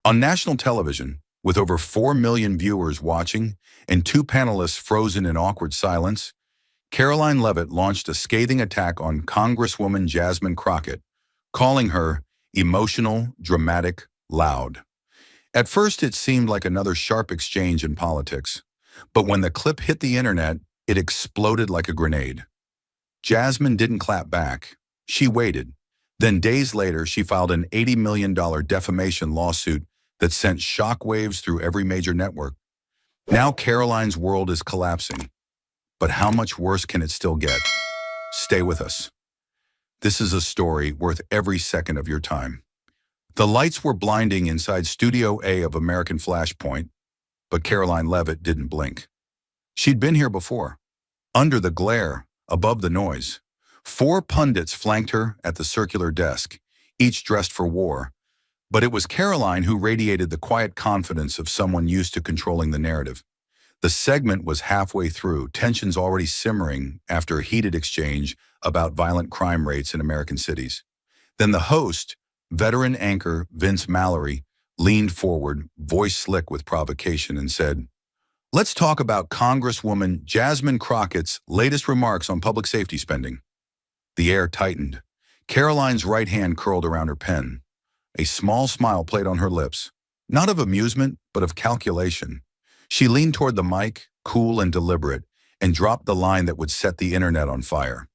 On national television, with over 4 million viewers watching and two panelists frozen in awkward silence, Karoline Leavitt launched a scathing attack on Congresswoman Jasmine Crockett, calling her emotional, dramatic, loud. At first, it seemed like another sharp exchange in politics, but when the clip hit the internet, it exploded like a grenade. Jasmine didn't clap back. She waited. Then days later, she filed an $80 million defamation lawsuit that sent shockwaves through every major network. Now Karoline's world is collapsing. But how much worse can it still get? Stay with us. This is a story worth every second of your time. The lights were blinding inside Studio A of American Flashpoint, but Karoline Leavitt didn't blink. She'd been here before. Under the glare, above the noise, 4 pundits flanked her at the circular desk, each dressed for war. But it was Karoline who radiated the quiet confidence of someone used to controlling the narrative. The segment was halfway through, tensions already simmering after a heated exchange about violent crime rates in American cities. Then the host, veteran anchor Vince Mallory, leaned forward, voice slick with provocation, and said, "Let's talk about Congresswoman Jasmine Crockett's latest remarks on public safety spending." The air tightened. Karoline's right hand curled around her pen. A small smile played on her lips, not of amusement, but of calculation. She leaned toward the mic, cool and deliberate, and dropped the line that would set the internet on fire.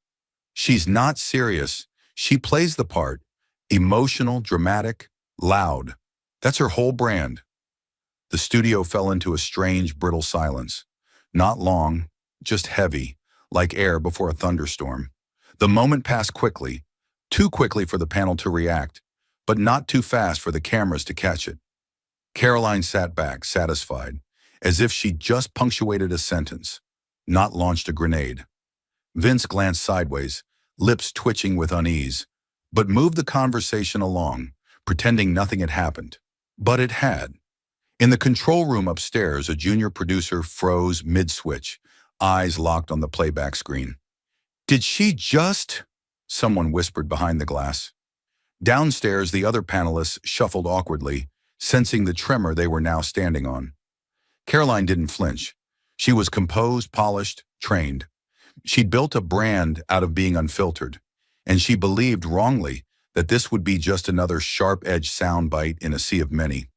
She's not serious. She plays the part. Emotional, dramatic, loud. That's her whole brand. The studio fell into a strange, brittle silence. Not long, just heavy, like air before a thunderstorm. The moment passed quickly, too quickly for the panel to react, but not too fast for the cameras to catch it. Karoline sat back, satisfied, as if she'd just punctuated a sentence, not launched a grenade. Vince glanced sideways, lips twitching with unease, but moved the conversation along, pretending nothing had happened. But it had. In the control room upstairs, a junior producer froze mid-switch, eyes locked on the playback screen. "Did she just?" someone whispered behind the glass. Downstairs, the other panelists shuffled awkwardly, sensing the tremor they were now standing on. Karoline didn't flinch. She was composed, polished, trained. She'd built a brand out of being unfiltered, and she believed wrongly that this would be just another sharp-edged soundbite in a sea of many.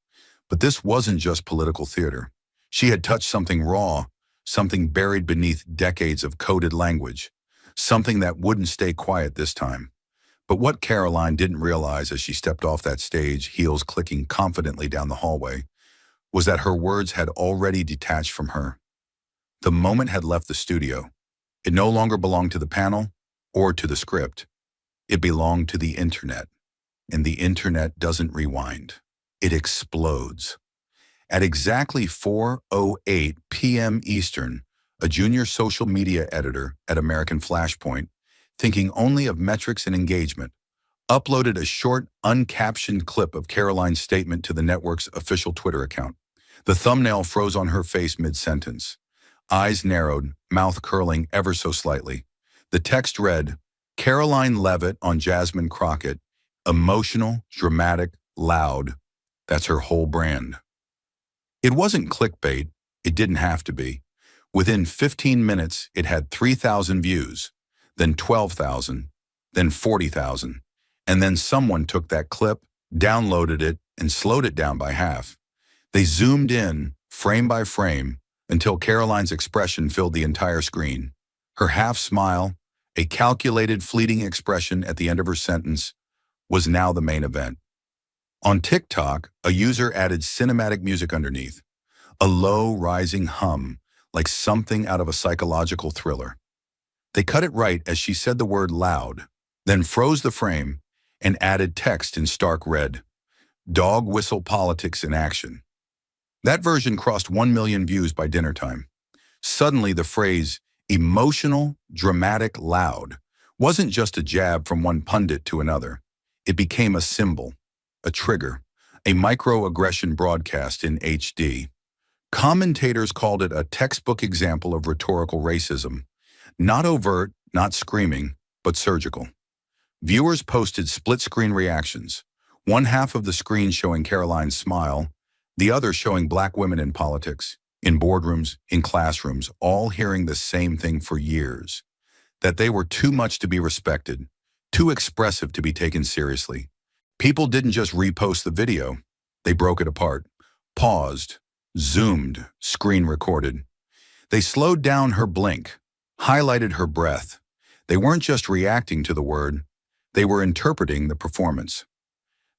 But this wasn't just political theater. She had touched something raw, something buried beneath decades of coded language, something that wouldn't stay quiet this time. But what Karoline didn't realize as she stepped off that stage, heels clicking confidently down the hallway, was that her words had already detached from her. The moment had left the studio. It no longer belonged to the panel or to the script. It belonged to the internet. And the internet doesn't rewind. It explodes. At exactly 4:08 p.m. Eastern, a junior social media editor at American Flashpoint, thinking only of metrics and engagement, uploaded a short, uncaptioned clip of Karoline's statement to the network's official Twitter account. The thumbnail froze on her face mid-sentence. Eyes narrowed, mouth curling ever so slightly. The text read, "Karoline Leavitt on Jasmine Crockett, emotional, dramatic, loud. That's her whole brand." It wasn't clickbait. It didn't have to be. Within 15 minutes, it had 3,000 views, then 12,000, then 40,000. And then someone took that clip, downloaded it, and slowed it down by half. They zoomed in, frame by frame, until Karoline's expression filled the entire screen. Her half smile, a calculated, fleeting expression at the end of her sentence, was now the main event. On TikTok, a user added cinematic music underneath, a low, rising hum, like something out of a psychological thriller. They cut it right as she said the word loud, then froze the frame and added text in stark red. Dog whistle politics in action. That version crossed 1 million views by dinner time. Suddenly, the phrase, emotional, dramatic, loud, wasn't just a jab from one pundit to another. It became a symbol, a trigger, a microaggression broadcast in HD. Commentators called it a textbook example of rhetorical racism. Not overt, not screaming, but surgical. Viewers posted split-screen reactions, One half of the screen showing Karoline's smile, the other showing black women in politics, in boardrooms, in classrooms, all hearing the same thing for years, that they were too much to be respected, too expressive to be taken seriously. People didn't just repost the video, they broke it apart, paused, zoomed, screen recorded. They slowed down her blink, highlighted her breath. They weren't just reacting to the word, they were interpreting the performance.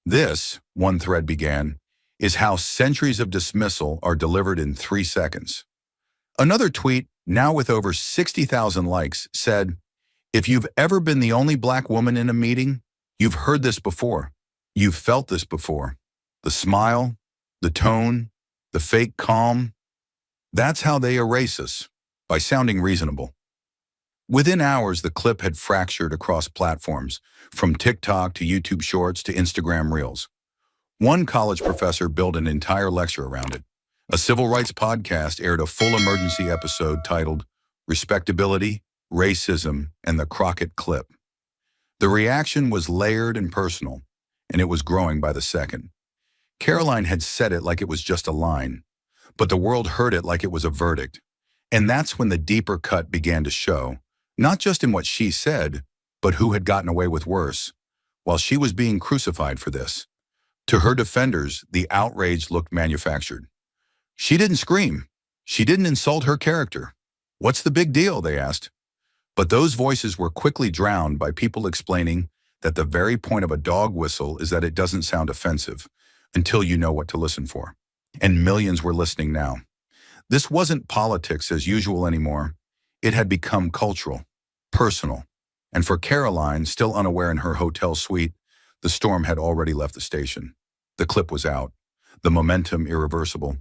This, one thread began, is how centuries of dismissal are delivered in 3 seconds. Another tweet, now with over 60,000 likes, said, "If you've ever been the only black woman in a meeting, you've heard this before. You've felt this before. The smile, the tone, the fake calm. That's how they erase us, by sounding reasonable." Within hours, the clip had fractured across platforms, from TikTok to YouTube Shorts to Instagram Reels. One college professor built an entire lecture around it. A civil rights podcast aired a full emergency episode titled Respectability, Racism, and the Crockett Clip. The reaction was layered and personal, and it was growing by the second. Karoline had said it like it was just a line, but the world heard it like it was a verdict. And that's when the deeper cut began to show, not just in what she said, but who had gotten away with worse, while she was being crucified for this. To her defenders, the outrage looked manufactured. She didn't scream. She didn't insult her character. "What's the big deal?" they asked. But those voices were quickly drowned by people explaining that the very point of a dog whistle is that it doesn't sound offensive until you know what to listen for. And millions were listening now. This wasn't politics as usual anymore. It had become cultural, personal. And for Karoline, still unaware in her hotel suite, the storm had already left the station. The clip was out. The momentum irreversible.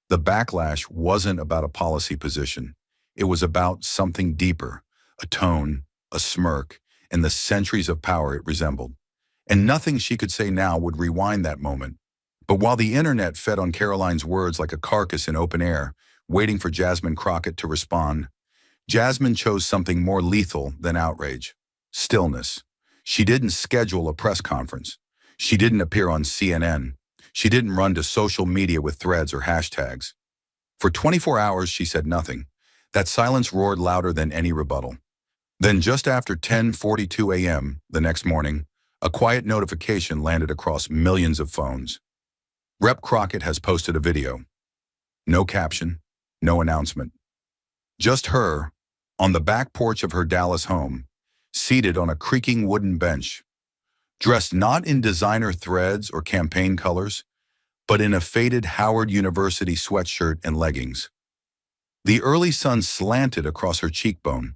The backlash wasn't about a policy position. It was about something deeper, a tone, a smirk, and the centuries of power it resembled. And nothing she could say now would rewind that moment. But while the internet fed on Karoline's words like a carcass in open air, waiting for Jasmine Crockett to respond, Jasmine chose something more lethal than outrage: stillness. She didn't schedule a press conference. She didn't appear on CNN. She didn't run to social media with threads or hashtags. For 24 hours, she said nothing. That silence roared louder than any rebuttal. Then just after 10:42 a.m. the next morning, a quiet notification landed across millions of phones. Rep Crockett has posted a video. No caption, no announcement. Just her, on the back porch of her Dallas home, seated on a creaking wooden bench, dressed not in designer threads or campaign colors, but in a faded Howard University sweatshirt and leggings. The early sun slanted across her cheekbone,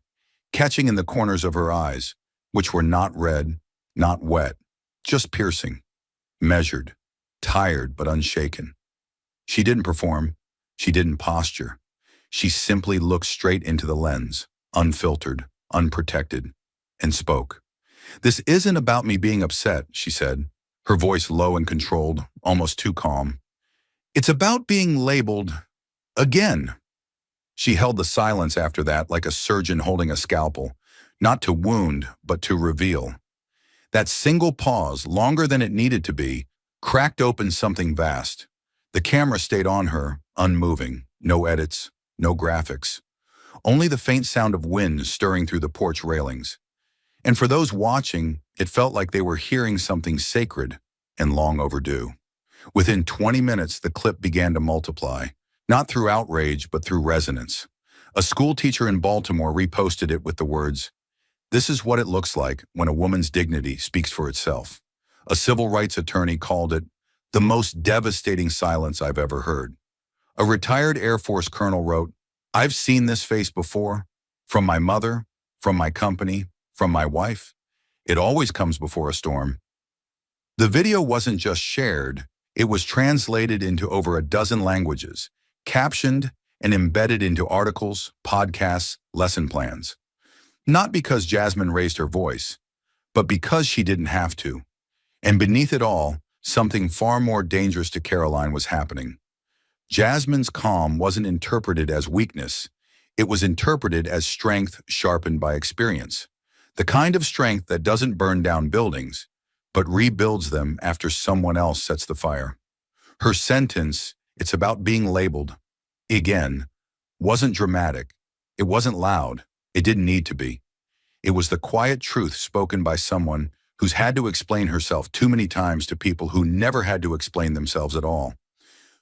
catching in the corners of her eyes, which were not red, not wet, just piercing, measured, tired but unshaken. She didn't perform. She didn't posture. She simply looked straight into the lens, unfiltered, unprotected, and spoke. "This isn't about me being upset," she said, her voice low and controlled, almost too calm. "It's about being labeled again." She held the silence after that like a surgeon holding a scalpel, not to wound, but to reveal. That single pause, longer than it needed to be, cracked open something vast. The camera stayed on her, unmoving, no edits, no graphics. Only the faint sound of wind stirring through the porch railings. And for those watching, it felt like they were hearing something sacred and long overdue. Within 20 minutes, the clip began to multiply, not through outrage, but through resonance. A school teacher in Baltimore reposted it with the words, "This is what it looks like when a woman's dignity speaks for itself." A civil rights attorney called it the most devastating silence I've ever heard. A retired Air Force colonel wrote, "I've seen this face before, from my mother, from my company, from my wife. It always comes before a storm." The video wasn't just shared, it was translated into over a dozen languages, captioned and embedded into articles, podcasts, lesson plans. Not because Jasmine raised her voice, but because she didn't have to. And beneath it all, something far more dangerous to Karoline was happening. Jasmine's calm wasn't interpreted as weakness. It was interpreted as strength sharpened by experience. The kind of strength that doesn't burn down buildings, but rebuilds them after someone else sets the fire. Her sentence, "It's about being labeled," again, wasn't dramatic. It wasn't loud. It didn't need to be. It was the quiet truth spoken by someone who's had to explain herself too many times to people who never had to explain themselves at all.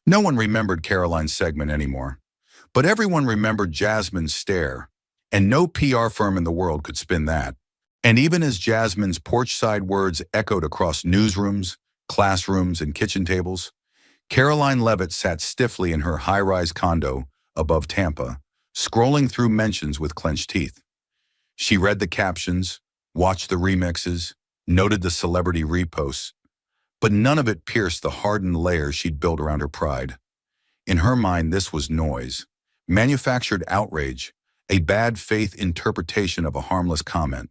No one remembered Karoline's segment anymore, but everyone remembered Jasmine's stare, and no PR firm in the world could spin that. And even as Jasmine's porch-side words echoed across newsrooms, classrooms, and kitchen tables, Karoline Leavitt sat stiffly in her high-rise condo above Tampa, scrolling through mentions with clenched teeth. She read the captions, watched the remixes, noted the celebrity reposts, but none of it pierced the hardened layer she'd built around her pride. In her mind, this was noise, manufactured outrage, a bad faith interpretation of a harmless comment.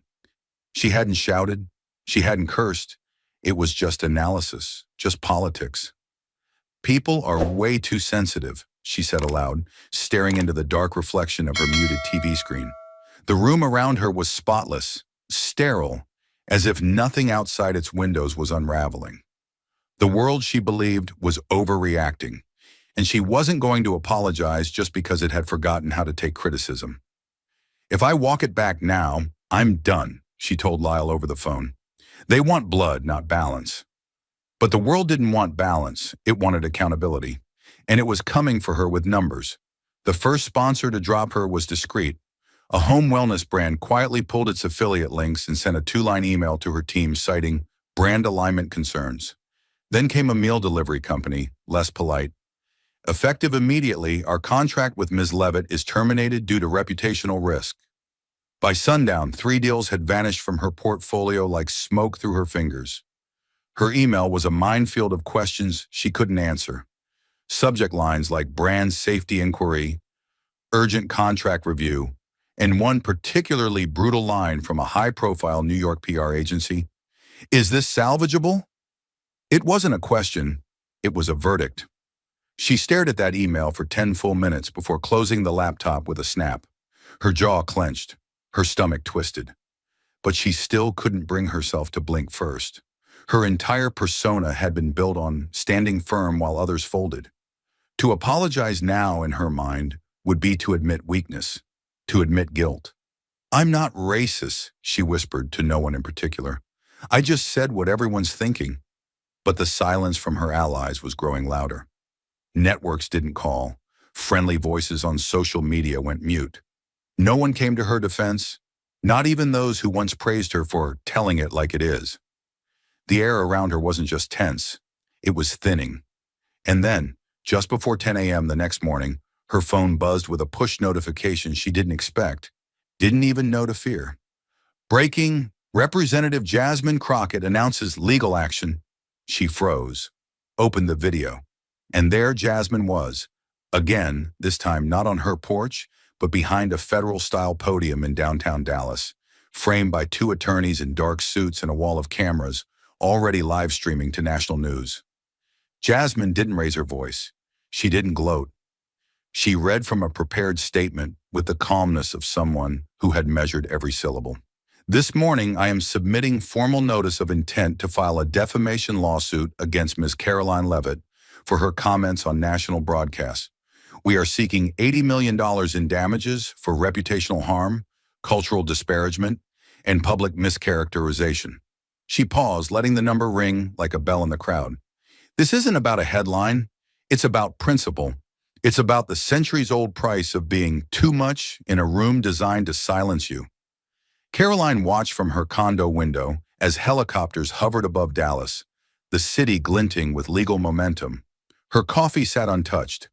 She hadn't shouted, she hadn't cursed. It was just analysis, just politics. "People are way too sensitive," she said aloud, staring into the dark reflection of her muted TV screen. The room around her was spotless, sterile, as if nothing outside its windows was unraveling. The world, she believed, was overreacting, and she wasn't going to apologize just because it had forgotten how to take criticism. "If I walk it back now, I'm done," she told Lyle over the phone. "They want blood, not balance." But the world didn't want balance, it wanted accountability. And it was coming for her with numbers. The first sponsor to drop her was discreet. A home wellness brand quietly pulled its affiliate links and sent a 2-line email to her team citing brand alignment concerns. Then came a meal delivery company, less polite. "Effective immediately, our contract with Ms. Leavitt is terminated due to reputational risk." By sundown, 3 deals had vanished from her portfolio like smoke through her fingers. Her email was a minefield of questions she couldn't answer. Subject lines like brand safety inquiry, urgent contract review, and one particularly brutal line from a high-profile New York PR agency: "Is this salvageable?" It wasn't a question, it was a verdict. She stared at that email for 10 full minutes before closing the laptop with a snap. Her jaw clenched, her stomach twisted. But she still couldn't bring herself to blink first. Her entire persona had been built on standing firm while others folded. To apologize now, in her mind, would be to admit weakness, to admit guilt. "I'm not racist," she whispered to no one in particular. "I just said what everyone's thinking." But the silence from her allies was growing louder. Networks didn't call. Friendly voices on social media went mute. No one came to her defense, not even those who once praised her for telling it like it is. The air around her wasn't just tense, it was thinning. And then, just before 10 a.m. the next morning, her phone buzzed with a push notification she didn't expect, didn't even know to fear. "Breaking, Representative Jasmine Crockett announces legal action." She froze, opened the video, and there Jasmine was, again, this time not on her porch, but behind a federal-style podium in downtown Dallas, framed by 2 attorneys in dark suits and a wall of cameras, already live-streaming to national news. Jasmine didn't raise her voice. She didn't gloat. She read from a prepared statement with the calmness of someone who had measured every syllable. "This morning, I am submitting formal notice of intent to file a defamation lawsuit against Ms. Karoline Leavitt for her comments on national broadcasts. We are seeking $80 million in damages for reputational harm, cultural disparagement, and public mischaracterization." She paused, letting the number ring like a bell in the crowd. "This isn't about a headline. It's about principle. It's about the centuries-old price of being too much in a room designed to silence you." Karoline watched from her condo window as helicopters hovered above Dallas, the city glinting with legal momentum. Her coffee sat untouched.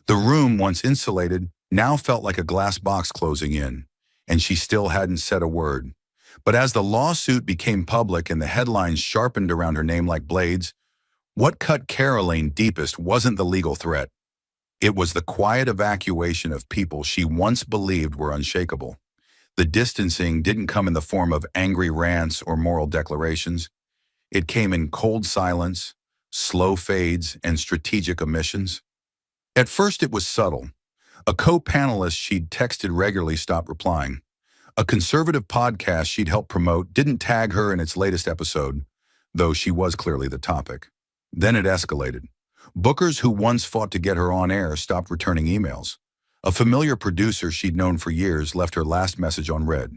The room, once insulated, now felt like a glass box closing in, and she still hadn't said a word. But as the lawsuit became public and the headlines sharpened around her name like blades, what cut Karoline deepest wasn't the legal threat. It was the quiet evacuation of people she once believed were unshakable. The distancing didn't come in the form of angry rants or moral declarations. It came in cold silence, slow fades, and strategic omissions. At first it was subtle. A co-panelist she'd texted regularly stopped replying. A conservative podcast she'd helped promote didn't tag her in its latest episode. though she was clearly the topic. Then it escalated. Bookers who once fought to get her on air stopped returning emails. A familiar producer she'd known for years left her last message unread.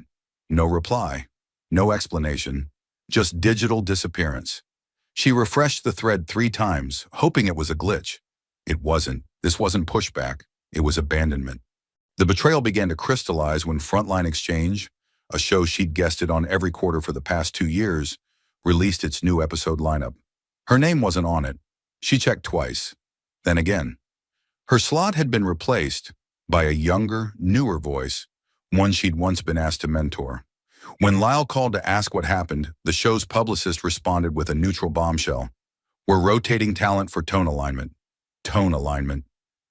No reply, no explanation, just digital disappearance. She refreshed the thread 3 times, hoping it was a glitch. It wasn't. This wasn't pushback. It was abandonment. The betrayal began to crystallize when Frontline Exchange, a show she'd guested on every quarter for the past 2 years, released its new episode lineup. Her name wasn't on it. She checked twice. Then again. Her slot had been replaced by a younger, newer voice, one she'd once been asked to mentor. When Lyle called to ask what happened, the show's publicist responded with a neutral bombshell. We're rotating talent for tone alignment. Tone alignment.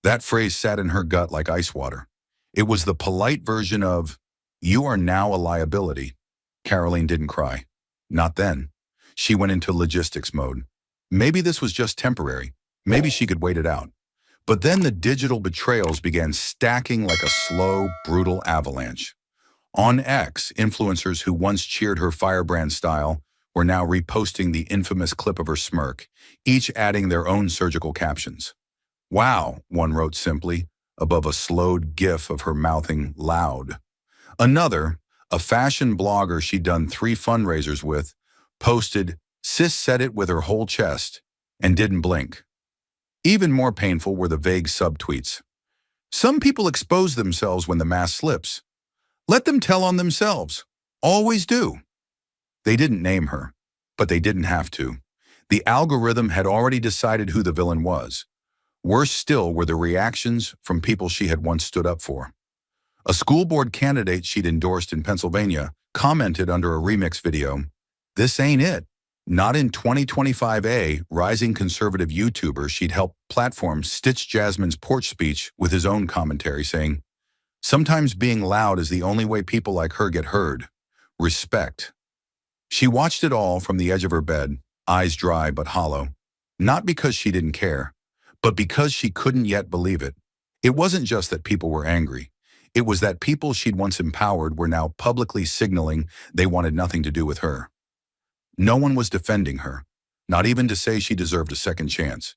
That phrase sat in her gut like ice water. It was the polite version of, you are now a liability. Karoline didn't cry. Not then. She went into logistics mode. Maybe this was just temporary. Maybe she could wait it out. But then the digital betrayals began stacking like a slow, brutal avalanche. On X, influencers who once cheered her firebrand style were now reposting the infamous clip of her smirk, each adding their own surgical captions. Wow, one wrote simply, above a slowed gif of her mouthing loud. Another, a fashion blogger she'd done 3 fundraisers with, posted, "Sis said it with her whole chest," and didn't blink. Even more painful were the vague subtweets. Some people expose themselves when the mask slips. Let them tell on themselves. Always do. They didn't name her, but they didn't have to. The algorithm had already decided who the villain was. Worse still were the reactions from people she had once stood up for. A school board candidate she'd endorsed in Pennsylvania commented under a remix video, "This ain't it." Not in 2025A, rising conservative YouTuber she'd helped platform stitched Jasmine's porch speech with his own commentary saying, "Sometimes being loud is the only way people like her get heard. Respect." She watched it all from the edge of her bed, eyes dry but hollow. Not because she didn't care, but because she couldn't yet believe it. It wasn't just that people were angry. It was that people she'd once empowered were now publicly signaling they wanted nothing to do with her. No one was defending her, not even to say she deserved a second chance.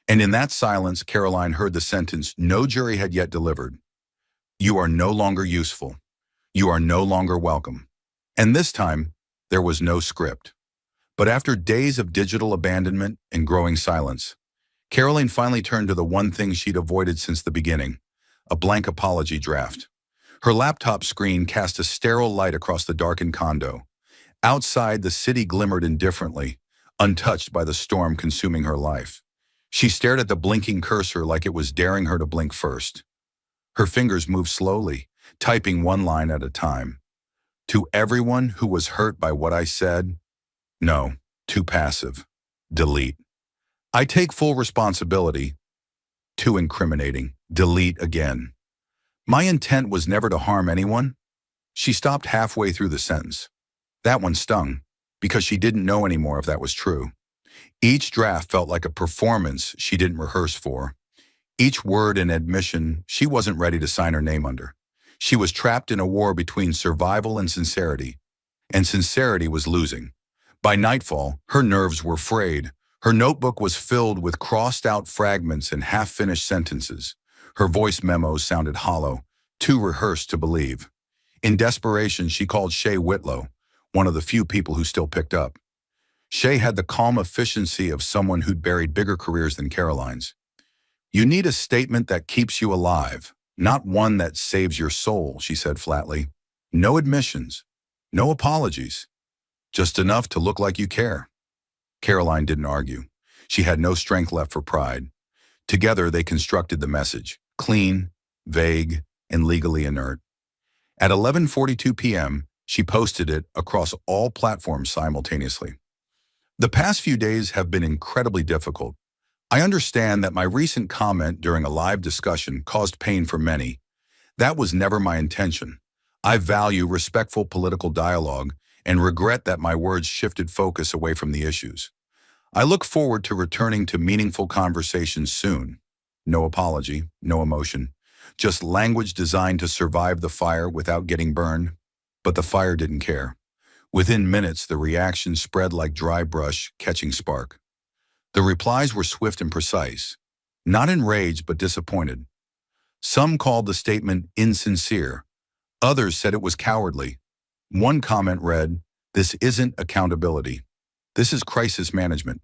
And in that silence, Karoline heard the sentence no jury had yet delivered. You are no longer useful. You are no longer welcome. And this time, there was no script. But after days of digital abandonment and growing silence, Karoline finally turned to the one thing she'd avoided since the beginning, a blank apology draft. Her laptop screen cast a sterile light across the darkened condo. Outside, the city glimmered indifferently, untouched by the storm consuming her life. She stared at the blinking cursor like it was daring her to blink first. Her fingers moved slowly, typing one line at a time. To everyone who was hurt by what I said, no, too passive. Delete. I take full responsibility. Too incriminating. Delete again. My intent was never to harm anyone. She stopped halfway through the sentence. That one stung, because she didn't know anymore if that was true. Each draft felt like a performance she didn't rehearse for. Each word an admission she wasn't ready to sign her name under. She was trapped in a war between survival and sincerity was losing. By nightfall, her nerves were frayed. Her notebook was filled with crossed-out fragments and half-finished sentences. Her voice memos sounded hollow, too rehearsed to believe. In desperation, she called Shay Whitlow, one of the few people who still picked up. Shay had the calm efficiency of someone who'd buried bigger careers than Karoline's. You need a statement that keeps you alive, not one that saves your soul, she said flatly. No admissions, no apologies, just enough to look like you care. Karoline didn't argue. She had no strength left for pride. Together, they constructed the message, clean, vague, and legally inert. At 11:42 p.m., she posted it across all platforms simultaneously. The past few days have been incredibly difficult. I understand that my recent comment during a live discussion caused pain for many. That was never my intention. I value respectful political dialogue and regret that my words shifted focus away from the issues. I look forward to returning to meaningful conversations soon. No apology, no emotion, just language designed to survive the fire without getting burned. But the fire didn't care. Within minutes, the reaction spread like dry brush catching spark. The replies were swift and precise, not enraged but disappointed. Some called the statement insincere. Others said it was cowardly. One comment read, "This isn't accountability. This is crisis management."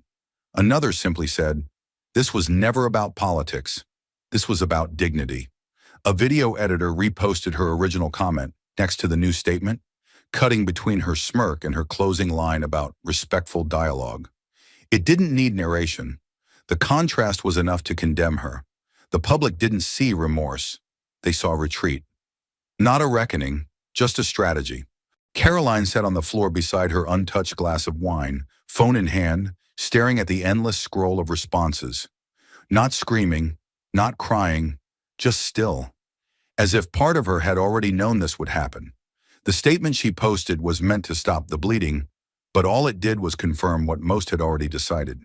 Another simply said, "This was never about politics. This was about dignity." A video editor reposted her original comment next to the new statement, cutting between her smirk and her closing line about respectful dialogue. It didn't need narration. The contrast was enough to condemn her. The public didn't see remorse. They saw retreat. Not a reckoning, just a strategy. Karoline sat on the floor beside her untouched glass of wine, phone in hand, staring at the endless scroll of responses. Not screaming, not crying, just still. As if part of her had already known this would happen. The statement she posted was meant to stop the bleeding, but all it did was confirm what most had already decided.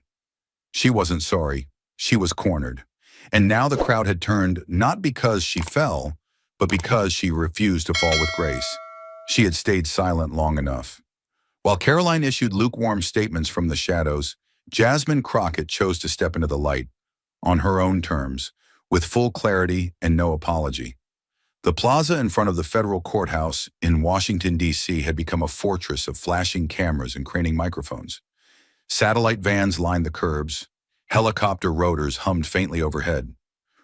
She wasn't sorry. She was cornered. And now the crowd had turned not because she fell, but because she refused to fall with grace. She had stayed silent long enough. While Karoline issued lukewarm statements from the shadows, Jasmine Crockett chose to step into the light, on her own terms, with full clarity and no apology. The plaza in front of the federal courthouse in Washington, D.C. had become a fortress of flashing cameras and craning microphones. Satellite vans lined the curbs. Helicopter rotors hummed faintly overhead.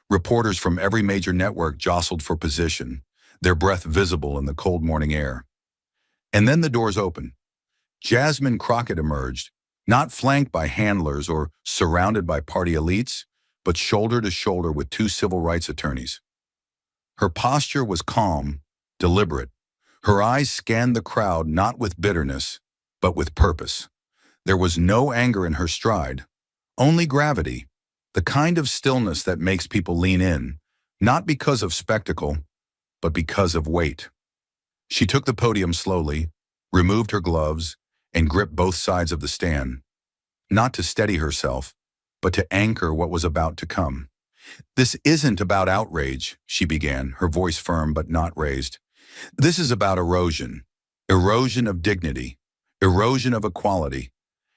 Reporters from every major network jostled for position, their breath visible in the cold morning air. And then the doors opened. Jasmine Crockett emerged, not flanked by handlers or surrounded by party elites, but shoulder to shoulder with two civil rights attorneys. Her posture was calm, deliberate. Her eyes scanned the crowd not with bitterness, but with purpose. There was no anger in her stride, only gravity, the kind of stillness that makes people lean in, not because of spectacle, but because of weight. She took the podium slowly, removed her gloves, and gripped both sides of the stand, not to steady herself, but to anchor what was about to come. "This isn't about outrage," she began, her voice firm but not raised. "This is about erosion. Erosion of dignity, erosion of equality,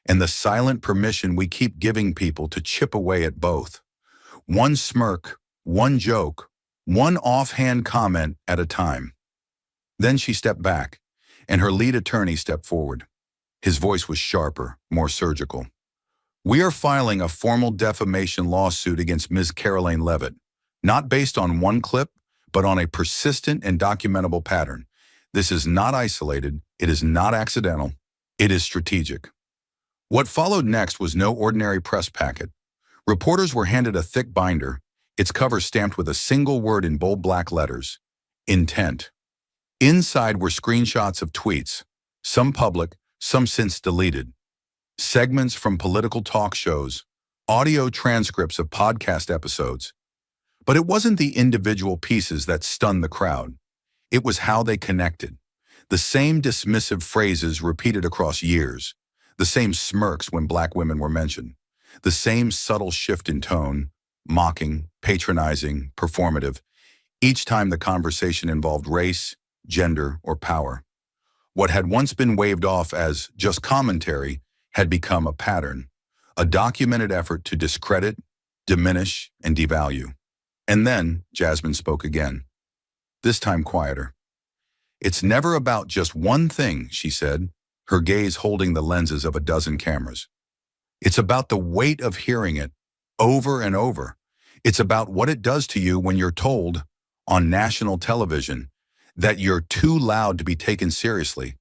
and the silent permission we keep giving people to chip away at both. One smirk, one joke, one offhand comment at a time." Then she stepped back, and her lead attorney stepped forward. His voice was sharper, more surgical. "We are filing a formal defamation lawsuit against Ms. Karoline Leavitt, not based on one clip, but on a persistent and documentable pattern. This is not isolated, it is not accidental, it is strategic." What followed next was no ordinary press packet. Reporters were handed a thick binder, its cover stamped with a single word in bold black letters: intent. Inside were screenshots of tweets, some public, some since deleted, segments from political talk shows, audio transcripts of podcast episodes. But it wasn't the individual pieces that stunned the crowd. It was how they connected. The same dismissive phrases repeated across years, the same smirks when black women were mentioned, the same subtle shift in tone, mocking, patronizing, performative, each time the conversation involved race, gender, or power. What had once been waved off as just commentary had become a pattern, a documented effort to discredit, diminish, and devalue. And then Jasmine spoke again, this time quieter. "It's never about just one thing," she said, her gaze holding the lenses of a dozen cameras. "It's about the weight of hearing it, over and over. It's about what it does to you when you're told, on national television, that you're too loud to be taken seriously,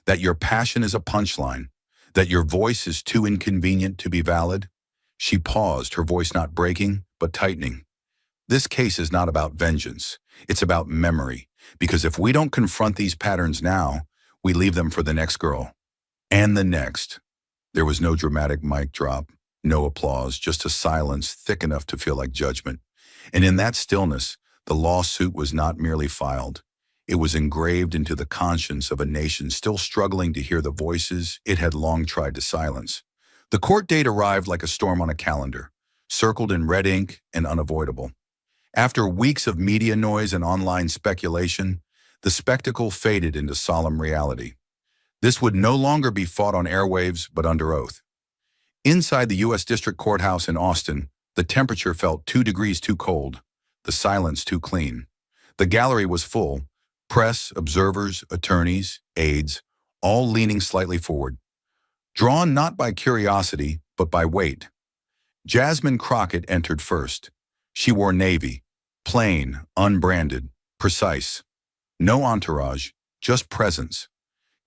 that your passion is a punchline, that your voice is too inconvenient to be valid." She paused, her voice not breaking, but tightening. "This case is not about vengeance. It's about memory, because if we don't confront these patterns now, we leave them for the next girl. And the next." There was no dramatic mic drop, no applause, just a silence thick enough to feel like judgment. And in that stillness, the lawsuit was not merely filed. It was engraved into the conscience of a nation still struggling to hear the voices it had long tried to silence. The court date arrived like a storm on a calendar, circled in red ink and unavoidable. After weeks of media noise and online speculation, the spectacle faded into solemn reality. This would no longer be fought on airwaves, but under oath. Inside the U.S. District Courthouse in Austin, the temperature felt 2 degrees too cold, the silence too clean. The gallery was full, press, observers, attorneys, aides, all leaning slightly forward, drawn not by curiosity, but by weight. Jasmine Crockett entered first. She wore navy, plain, unbranded, precise. No entourage, just presence.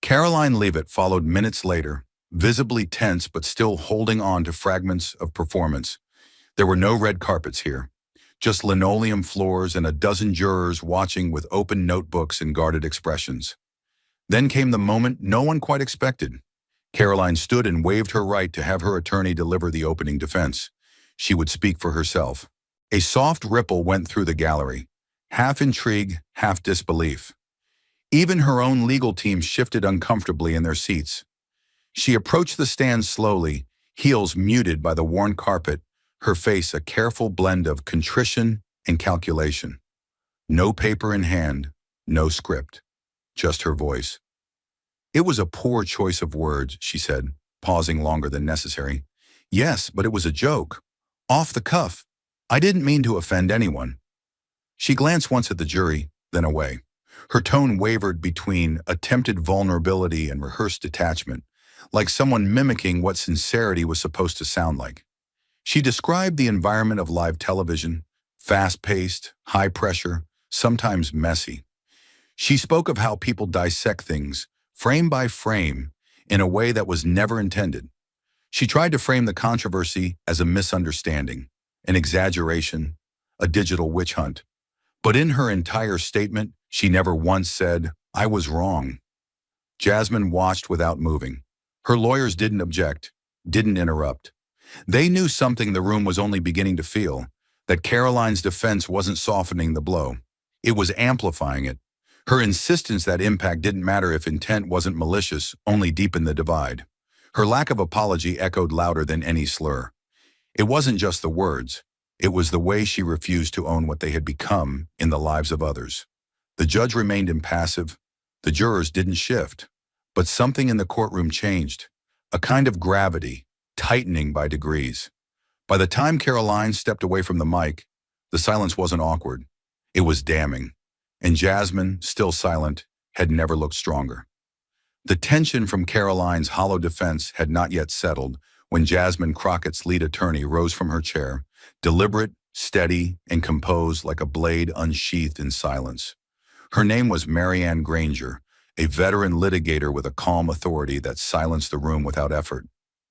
Karoline Leavitt followed minutes later, visibly tense but still holding on to fragments of performance. There were no red carpets here, just linoleum floors and a dozen jurors watching with open notebooks and guarded expressions. Then came the moment no one quite expected. Karoline stood and waved her right to have her attorney deliver the opening defense. She would speak for herself. A soft ripple went through the gallery, half intrigue, half disbelief. Even her own legal team shifted uncomfortably in their seats. She approached the stand slowly, heels muted by the worn carpet, her face a careful blend of contrition and calculation. No paper in hand, no script, just her voice. It was a poor choice of words, she said, pausing longer than necessary. Yes, but it was a joke. Off the cuff. I didn't mean to offend anyone. She glanced once at the jury, then away. Her tone wavered between attempted vulnerability and rehearsed detachment, like someone mimicking what sincerity was supposed to sound like. She described the environment of live television, fast-paced, high-pressure, sometimes messy. She spoke of how people dissect things, frame by frame, in a way that was never intended. She tried to frame the controversy as a misunderstanding, an exaggeration, a digital witch hunt. But in her entire statement, she never once said, "I was wrong." Jasmine watched without moving. Her lawyers didn't object, didn't interrupt. They knew something the room was only beginning to feel, that Karoline's defense wasn't softening the blow. It was amplifying it. Her insistence that impact didn't matter if intent wasn't malicious only deepened the divide. Her lack of apology echoed louder than any slur. It wasn't just the words. It was the way she refused to own what they had become in the lives of others. The judge remained impassive. The jurors didn't shift. But something in the courtroom changed. A kind of gravity, tightening by degrees. By the time Karoline stepped away from the mic, the silence wasn't awkward. It was damning. And Jasmine, still silent, had never looked stronger. The tension from Karoline's hollow defense had not yet settled when Jasmine Crockett's lead attorney rose from her chair, deliberate, steady, and composed like a blade unsheathed in silence. Her name was Marianne Granger, a veteran litigator with a calm authority that silenced the room without effort.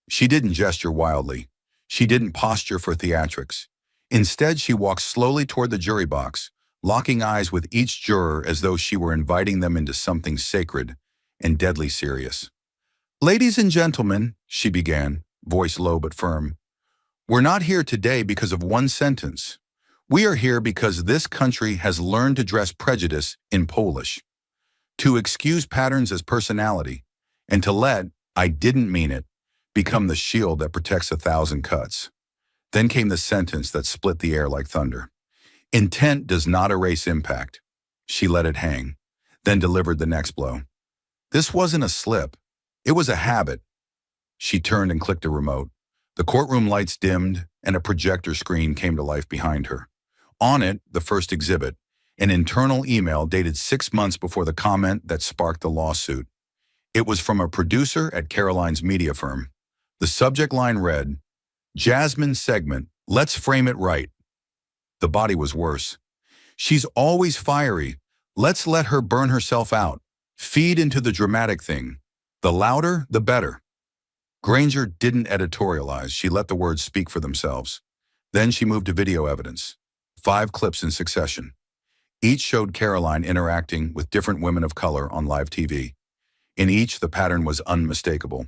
She didn't gesture wildly. She didn't posture for theatrics. Instead, she walked slowly toward the jury box, locking eyes with each juror as though she were inviting them into something sacred and deadly serious. "Ladies and gentlemen," she began, voice low but firm, "we're not here today because of one sentence. We are here because this country has learned to dress prejudice in Polish, to excuse patterns as personality, and to let, I didn't mean it, become the shield that protects 1,000 cuts." Then came the sentence that split the air like thunder. "Intent does not erase impact." She let it hang, then delivered the next blow. This wasn't a slip. It was a habit. She turned and clicked a remote. The courtroom lights dimmed, and a projector screen came to life behind her. On it, the first exhibit, an internal email dated 6 months before the comment that sparked the lawsuit. It was from a producer at Karoline's media firm. The subject line read, "Jasmine segment, let's frame it right." The body was worse. "She's always fiery. Let's let her burn herself out. Feed into the dramatic thing. The louder, the better." Granger didn't editorialize. She let the words speak for themselves. Then she moved to video evidence. 5 clips in succession. Each showed Karoline interacting with different women of color on live TV. In each, the pattern was unmistakable.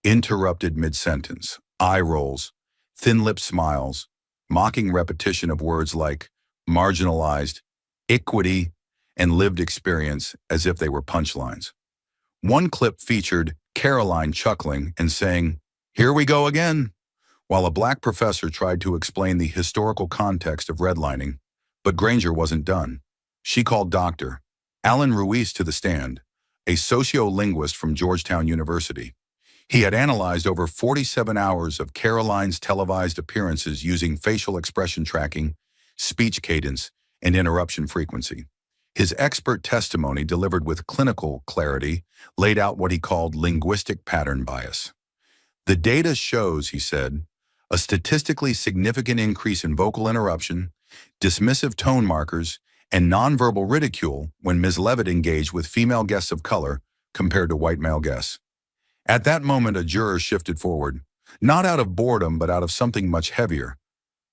Interrupted mid-sentence, eye rolls, thin-lipped smiles, mocking repetition of words like marginalized, equity, and lived experience as if they were punchlines. One clip featured Karoline chuckling and saying, "Here we go again," while a black professor tried to explain the historical context of redlining. But Granger wasn't done. She called Dr. Alan Ruiz to the stand, a sociolinguist from Georgetown University. He had analyzed over 47 hours of Karoline's televised appearances using facial expression tracking, speech cadence, and interruption frequency. His expert testimony, delivered with clinical clarity, laid out what he called linguistic pattern bias. The data shows, he said, a statistically significant increase in vocal interruption, dismissive tone markers, and nonverbal ridicule when Ms. Leavitt engaged with female guests of color compared to white male guests. At that moment, a juror shifted forward, not out of boredom, but out of something much heavier: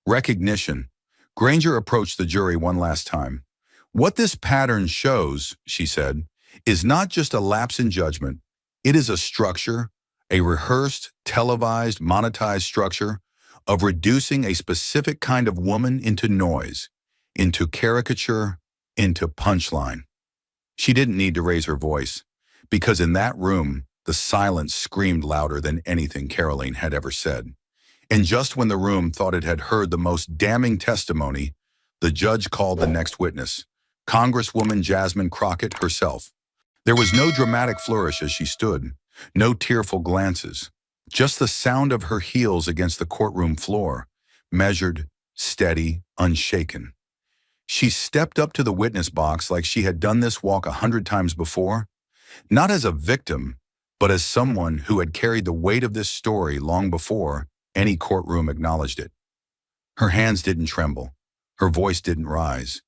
recognition. Granger approached the jury one last time. What this pattern shows, she said, is not just a lapse in judgment. It is a structure, a rehearsed, televised, monetized structure of reducing a specific kind of woman into noise, into caricature, into punchline. She didn't need to raise her voice, because in that room, the silence screamed louder than anything Karoline had ever said. And just when the room thought it had heard the most damning testimony, the judge called the next witness, Congresswoman Jasmine Crockett herself. There was no dramatic flourish as she stood, no tearful glances, just the sound of her heels against the courtroom floor, measured, steady, unshaken. She stepped up to the witness box like she had done this walk 100 times before, not as a victim, but as someone who had carried the weight of this story long before any courtroom acknowledged it. Her hands didn't tremble, her voice didn't rise,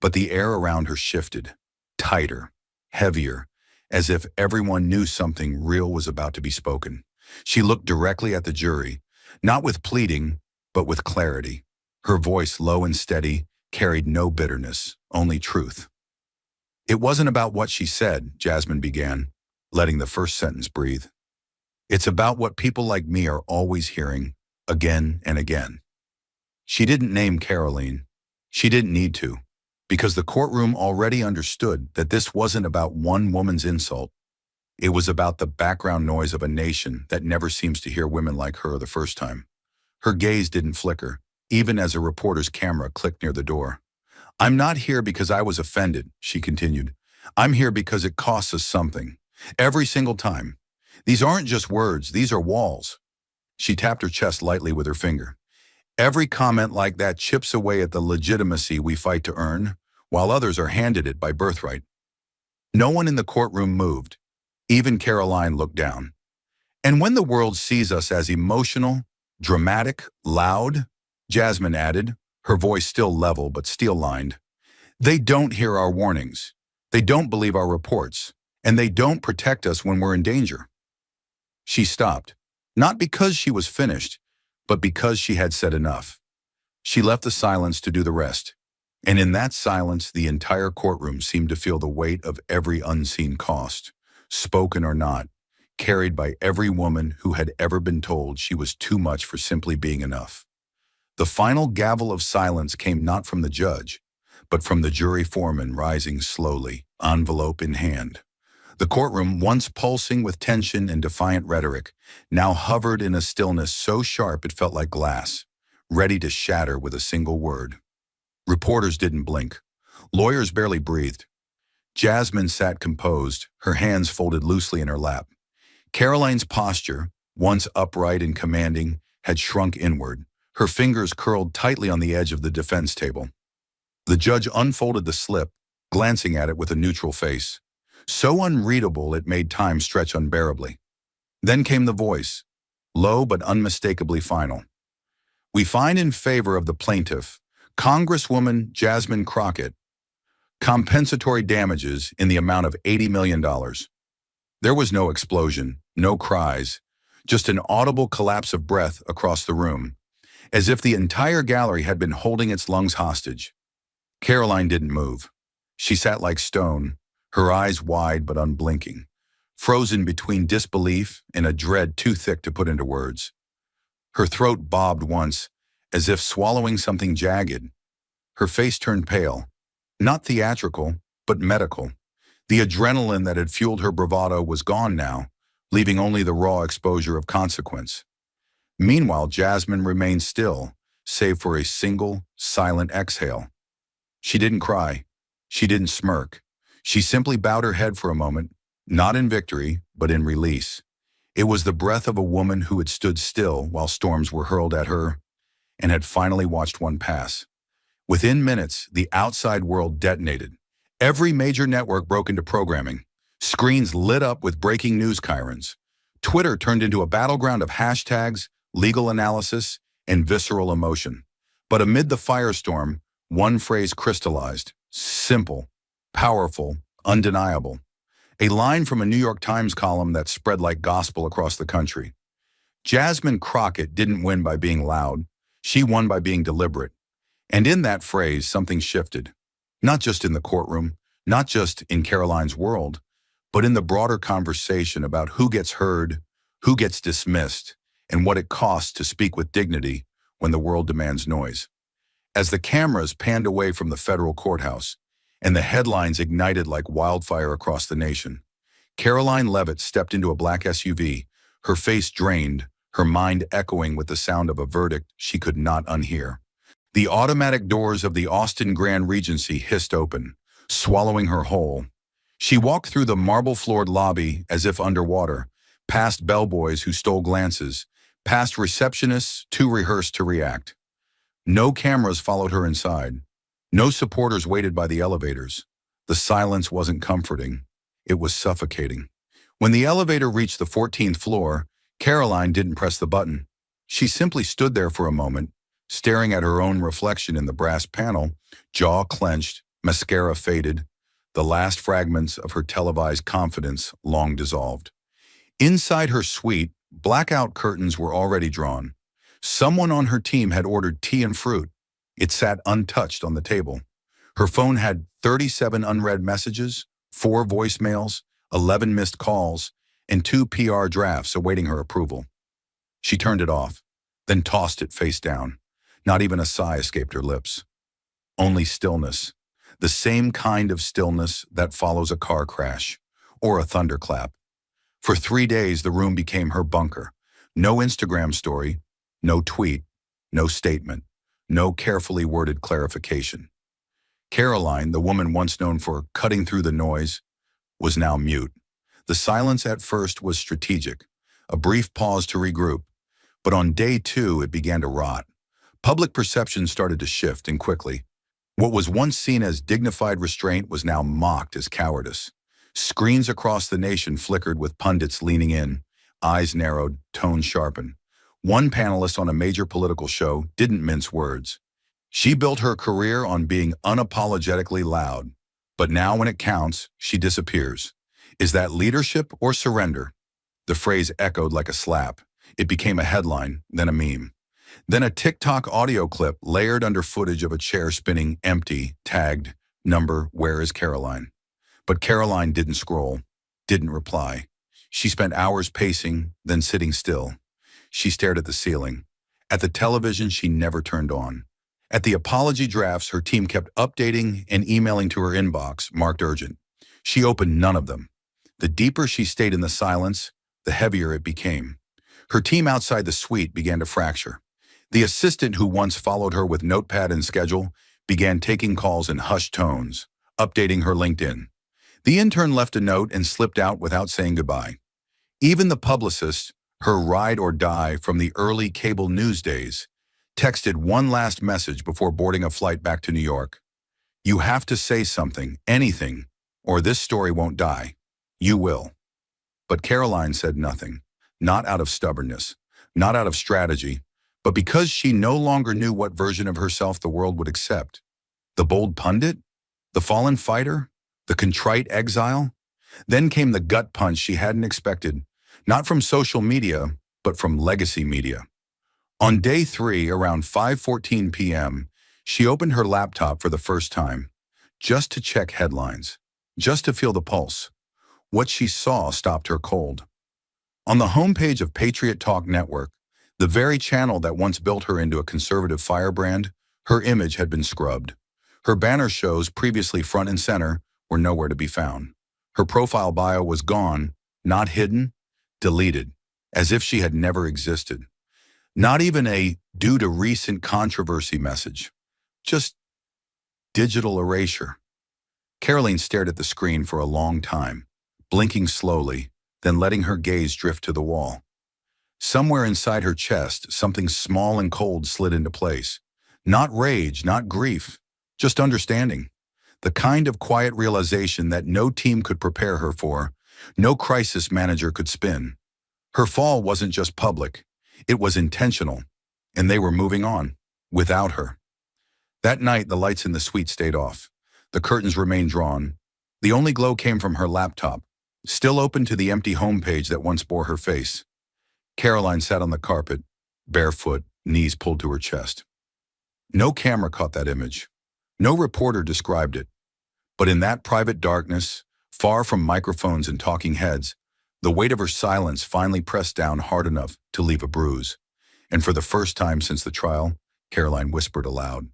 but the air around her shifted, tighter, heavier, as if everyone knew something real was about to be spoken. She looked directly at the jury, not with pleading, but with clarity. Her voice, low and steady, carried no bitterness, only truth. It wasn't about what she said, Jasmine began, letting the first sentence breathe. It's about what people like me are always hearing, again and again. She didn't name Karoline. She didn't need to, because the courtroom already understood that this wasn't about one woman's insult. It was about the background noise of a nation that never seems to hear women like her the first time. Her gaze didn't flicker, even as a reporter's camera clicked near the door. "I'm not here because I was offended," she continued. "I'm here because it costs us something. Every single time. These aren't just words, these are walls." She tapped her chest lightly with her finger. "Every comment like that chips away at the legitimacy we fight to earn, while others are handed it by birthright." No one in the courtroom moved. Even Karoline looked down. "And when the world sees us as emotional, dramatic, loud," Jasmine added, her voice still level but steel-lined, "they don't hear our warnings. They don't believe our reports. And they don't protect us when we're in danger." She stopped, not because she was finished, but because she had said enough. She left the silence to do the rest. And in that silence, the entire courtroom seemed to feel the weight of every unseen cost, spoken or not, carried by every woman who had ever been told she was too much for simply being enough. The final gavel of silence came not from the judge, but from the jury foreman, rising slowly, envelope in hand. The courtroom, once pulsing with tension and defiant rhetoric, now hovered in a stillness so sharp it felt like glass, ready to shatter with a single word. Reporters didn't blink. Lawyers barely breathed. Jasmine sat composed, her hands folded loosely in her lap. Karoline's posture, once upright and commanding, had shrunk inward, her fingers curled tightly on the edge of the defense table. The judge unfolded the slip, glancing at it with a neutral face, so unreadable it made time stretch unbearably. Then came the voice, low but unmistakably final. "We find in favor of the plaintiff, Congresswoman Jasmine Crockett, compensatory damages in the amount of $80 million. There was no explosion, no cries, just an audible collapse of breath across the room, as if the entire gallery had been holding its lungs hostage. Karoline didn't move. She sat like stone, her eyes wide but unblinking, frozen between disbelief and a dread too thick to put into words. Her throat bobbed once, as if swallowing something jagged. Her face turned pale, not theatrical, but medical. The adrenaline that had fueled her bravado was gone now, leaving only the raw exposure of consequence. Meanwhile, Jasmine remained still, save for a single, silent exhale. She didn't cry. She didn't smirk. She simply bowed her head for a moment, not in victory, but in release. It was the breath of a woman who had stood still while storms were hurled at her and had finally watched one pass. Within minutes, the outside world detonated. Every major network broke into programming. Screens lit up with breaking news chyrons. Twitter turned into a battleground of hashtags, legal analysis, and visceral emotion. But amid the firestorm, one phrase crystallized: simple, powerful, undeniable. A line from a New York Times column that spread like gospel across the country. Jasmine Crockett didn't win by being loud. She won by being deliberate. And in that phrase, something shifted. Not just in the courtroom, not just in Karoline's world, but in the broader conversation about who gets heard, who gets dismissed, and what it costs to speak with dignity when the world demands noise. As the cameras panned away from the federal courthouse and the headlines ignited like wildfire across the nation, Karoline Leavitt stepped into a black SUV, her face drained, her mind echoing with the sound of a verdict she could not unhear. The automatic doors of the Austin Grand Regency hissed open, swallowing her whole. She walked through the marble-floored lobby as if underwater, past bellboys who stole glances, past receptionists too rehearsed to react. No cameras followed her inside. No supporters waited by the elevators. The silence wasn't comforting. It was suffocating. When the elevator reached the 14th floor, Karoline didn't press the button. She simply stood there for a moment, staring at her own reflection in the brass panel, jaw clenched, mascara faded, the last fragments of her televised confidence long dissolved. Inside her suite, blackout curtains were already drawn. Someone on her team had ordered tea and fruit. It sat untouched on the table. Her phone had 37 unread messages, 4 voicemails, 11 missed calls, and 2 PR drafts awaiting her approval. She turned it off, then tossed it face down. Not even a sigh escaped her lips. Only stillness. The same kind of stillness that follows a car crash or a thunderclap. For 3 days, the room became her bunker. No Instagram story, no tweet, no statement, no carefully worded clarification. Karoline, the woman once known for cutting through the noise, was now mute. The silence at first was strategic, a brief pause to regroup. But on day 2, it began to rot. Public perception started to shift, and quickly. What was once seen as dignified restraint was now mocked as cowardice. Screens across the nation flickered with pundits leaning in, eyes narrowed, tones sharpened. One panelist on a major political show didn't mince words. She built her career on being unapologetically loud. But now when it counts, she disappears. Is that leadership or surrender? The phrase echoed like a slap. It became a headline, then a meme. Then a TikTok audio clip layered under footage of a chair spinning empty, tagged, number, where is Karoline? But Karoline didn't scroll, didn't reply. She spent hours pacing, then sitting still. She stared at the ceiling. At the television she never turned on. At the apology drafts her team kept updating and emailing to her inbox, marked urgent. She opened none of them. The deeper she stayed in the silence, the heavier it became. Her team outside the suite began to fracture. The assistant who once followed her with notepad and schedule began taking calls in hushed tones, updating her LinkedIn. The intern left a note and slipped out without saying goodbye. Even the publicist, her ride or die from the early cable news days, texted one last message before boarding a flight back to New York. You have to say something, anything, or this story won't die. You will. But Karoline said nothing, not out of stubbornness, not out of strategy, but because she no longer knew what version of herself the world would accept. The bold pundit? The fallen fighter? The contrite exile? Then came the gut punch she hadn't expected, not from social media, but from legacy media. On day 3, around 5:14 p.m., she opened her laptop for the first time, just to check headlines, just to feel the pulse. What she saw stopped her cold. On the homepage of Patriot Talk Network, the very channel that once built her into a conservative firebrand, her image had been scrubbed. Her banner shows, previously front and center, were nowhere to be found. Her profile bio was gone, not hidden, deleted, as if she had never existed. Not even a due to recent controversy message, just digital erasure. Karoline stared at the screen for a long time, blinking slowly, then letting her gaze drift to the wall. Somewhere inside her chest, something small and cold slid into place. Not rage, not grief, just understanding. The kind of quiet realization that no team could prepare her for, no crisis manager could spin. Her fall wasn't just public, it was intentional, and they were moving on, without her. That night, the lights in the suite stayed off. The curtains remained drawn. The only glow came from her laptop, still open to the empty homepage that once bore her face. Karoline sat on the carpet, barefoot, knees pulled to her chest. No camera caught that image. No reporter described it. But in that private darkness, far from microphones and talking heads, the weight of her silence finally pressed down hard enough to leave a bruise. And for the first time since the trial, Karoline whispered aloud.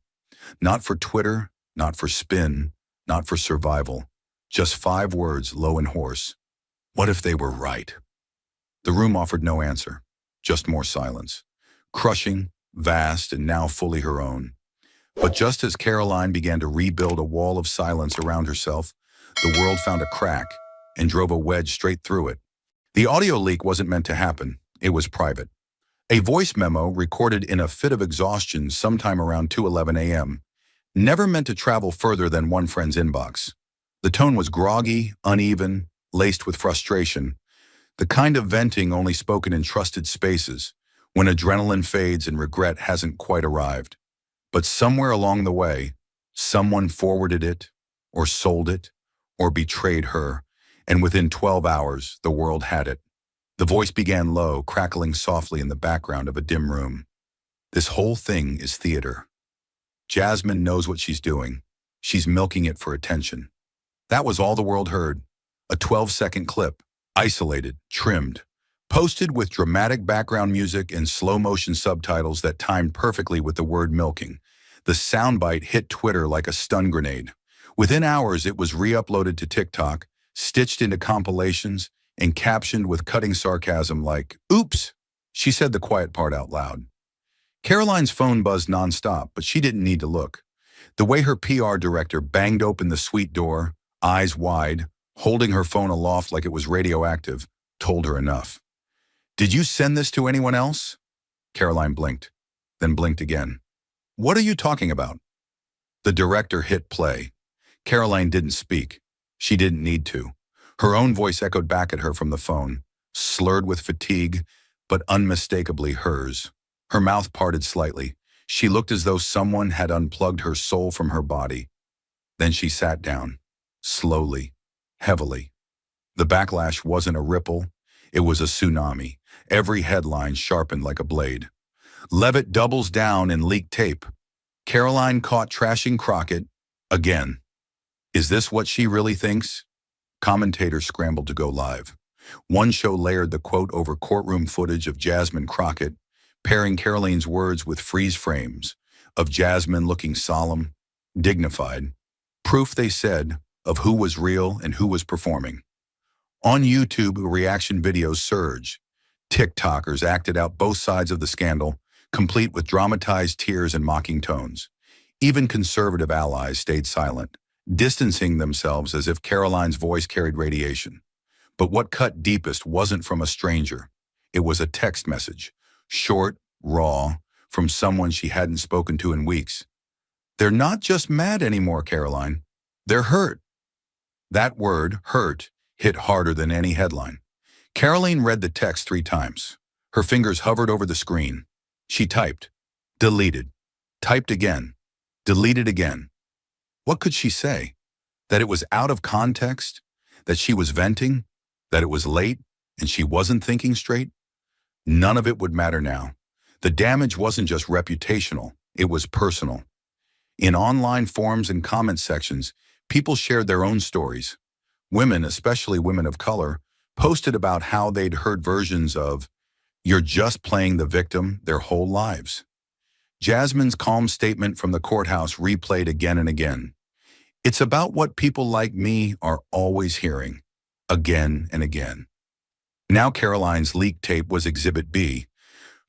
Not for Twitter, not for spin, not for survival. Just 5 words, low and hoarse. What if they were right? The room offered no answer, just more silence. Crushing, vast, and now fully her own. But just as Karoline began to rebuild a wall of silence around herself, the world found a crack and drove a wedge straight through it. The audio leak wasn't meant to happen. It was private. A voice memo recorded in a fit of exhaustion sometime around 2:11 a.m. never meant to travel further than one friend's inbox. The tone was groggy, uneven, laced with frustration, the kind of venting only spoken in trusted spaces, when adrenaline fades and regret hasn't quite arrived. But somewhere along the way, someone forwarded it, or sold it, or betrayed her, and within 12 hours, the world had it. The voice began low, crackling softly in the background of a dim room. This whole thing is theater. Jasmine knows what she's doing. She's milking it for attention. That was all the world heard. A 12-second clip, isolated, trimmed, posted with dramatic background music and slow-motion subtitles that timed perfectly with the word milking. The soundbite hit Twitter like a stun grenade. Within hours, it was re-uploaded to TikTok, stitched into compilations, and captioned with cutting sarcasm like, "Oops!" She said the quiet part out loud. Karoline's phone buzzed nonstop, but she didn't need to look. The way her PR director banged open the suite door, eyes wide, holding her phone aloft like it was radioactive, told her enough. "Did you send this to anyone else?" Karoline blinked, then blinked again. "What are you talking about?" The director hit play. Karoline didn't speak. She didn't need to. Her own voice echoed back at her from the phone, slurred with fatigue, but unmistakably hers. Her mouth parted slightly. She looked as though someone had unplugged her soul from her body. Then she sat down, slowly, heavily. The backlash wasn't a ripple. It was a tsunami. Every headline sharpened like a blade. Leavitt doubles down in leaked tape. Karoline caught trashing Crockett again. Is this what she really thinks? Commentators scrambled to go live. One show layered the quote over courtroom footage of Jasmine Crockett, pairing Karoline's words with freeze frames of Jasmine looking solemn, dignified. Proof, they said, of who was real and who was performing. On YouTube, reaction videos surged. TikTokers acted out both sides of the scandal, complete with dramatized tears and mocking tones. Even conservative allies stayed silent, distancing themselves as if Karoline's voice carried radiation. But what cut deepest wasn't from a stranger. It was a text message, short, raw, from someone she hadn't spoken to in weeks. "They're not just mad anymore, Karoline. They're hurt." That word, hurt, hit harder than any headline. Karoline read the text 3 times. Her fingers hovered over the screen. She typed, deleted, typed again, deleted again. What could she say? That it was out of context? That she was venting? That it was late and she wasn't thinking straight? None of it would matter now. The damage wasn't just reputational, it was personal. In online forums and comment sections, people shared their own stories. Women, especially women of color, posted about how they'd heard versions of, "You're just playing the victim," their whole lives. Jasmine's calm statement from the courthouse replayed again and again. "It's about what people like me are always hearing," again and again. Now Karoline's leaked tape was Exhibit B.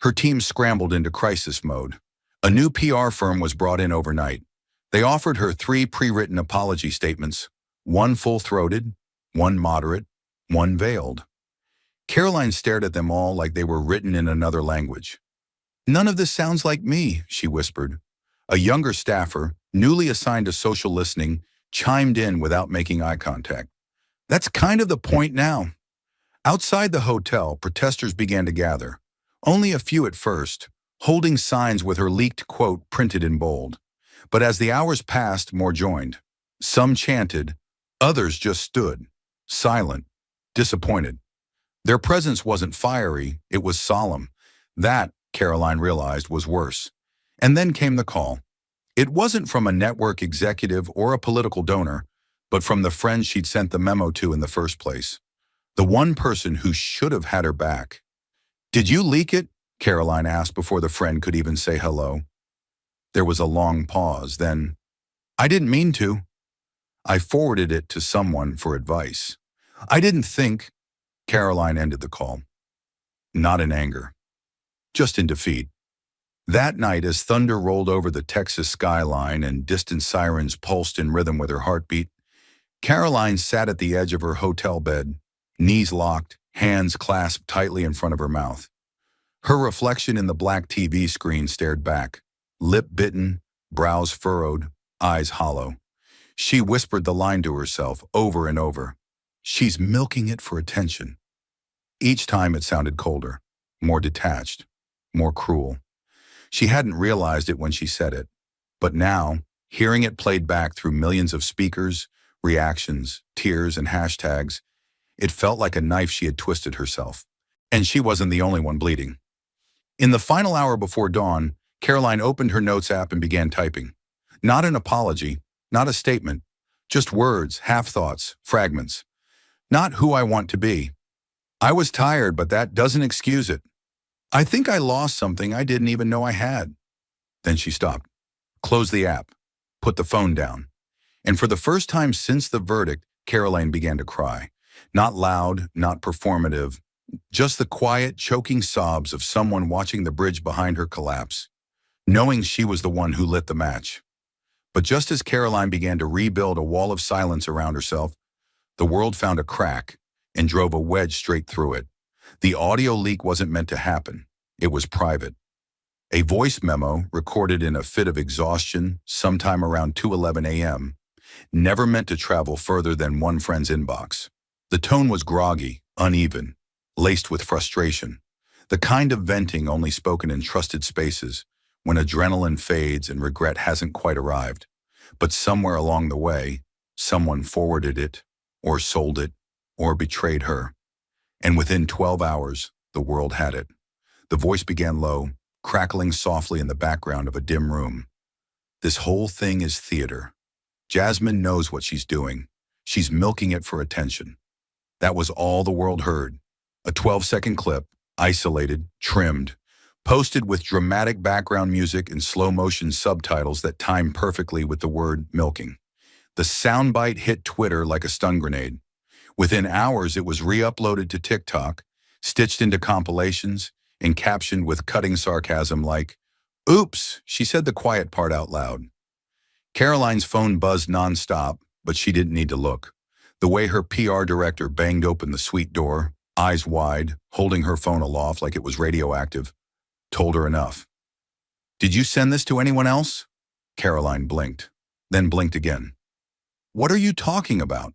Her team scrambled into crisis mode. A new PR firm was brought in overnight. They offered her 3 pre-written apology statements, one full-throated, one moderate, one veiled. Karoline stared at them all like they were written in another language. "None of this sounds like me," she whispered. A younger staffer, newly assigned to social listening, chimed in without making eye contact. "That's kind of the point now." Outside the hotel, protesters began to gather. Only a few at first, holding signs with her leaked quote printed in bold. But as the hours passed, more joined. Some chanted, others just stood, silent, disappointed. Their presence wasn't fiery, it was solemn. That, Karoline realized, was worse. And then came the call. It wasn't from a network executive or a political donor, but from the friend she'd sent the memo to in the first place. The one person who should have had her back. "Did you leak it?" Karoline asked before the friend could even say hello. There was a long pause, then, "I didn't mean to. I forwarded it to someone for advice. I didn't think." Karoline ended the call. Not in anger, just in defeat. That night, as thunder rolled over the Texas skyline and distant sirens pulsed in rhythm with her heartbeat, Karoline sat at the edge of her hotel bed, knees locked, hands clasped tightly in front of her mouth. Her reflection in the black TV screen stared back, lip bitten, brows furrowed, eyes hollow. She whispered the line to herself over and over. "She's milking it for attention." Each time it sounded colder, more detached, more cruel. She hadn't realized it when she said it, but now, hearing it played back through millions of speakers, reactions, tears, and hashtags, it felt like a knife she had twisted herself. And she wasn't the only one bleeding. In the final hour before dawn, Karoline opened her notes app and began typing. Not an apology, not a statement, just words, half-thoughts, fragments. Not who I want to be. I was tired, but that doesn't excuse it. I think I lost something I didn't even know I had. Then she stopped, closed the app, put the phone down. And for the first time since the verdict, Karoline began to cry. Not loud, not performative, just the quiet, choking sobs of someone watching the bridge behind her collapse, knowing she was the one who lit the match. But just as Karoline began to rebuild a wall of silence around herself, the world found a crack and drove a wedge straight through it. The audio leak wasn't meant to happen. It was private. A voice memo recorded in a fit of exhaustion sometime around 2:11 a.m., never meant to travel further than one friend's inbox. The tone was groggy, uneven, laced with frustration, the kind of venting only spoken in trusted spaces when adrenaline fades and regret hasn't quite arrived. But somewhere along the way, someone forwarded it, or sold it, or betrayed her. And within 12 hours, the world had it. The voice began low, crackling softly in the background of a dim room. "This whole thing is theater. Jasmine knows what she's doing. She's milking it for attention." That was all the world heard. A 12-second clip, isolated, trimmed, posted with dramatic background music and slow-motion subtitles that timed perfectly with the word milking. The soundbite hit Twitter like a stun grenade. Within hours, it was re-uploaded to TikTok, stitched into compilations, and captioned with cutting sarcasm like, "Oops, she said the quiet part out loud." Karoline's phone buzzed nonstop, but she didn't need to look. The way her PR director banged open the suite door, eyes wide, holding her phone aloft like it was radioactive, told her enough. "Did you send this to anyone else?" Karoline blinked, then blinked again. "What are you talking about?"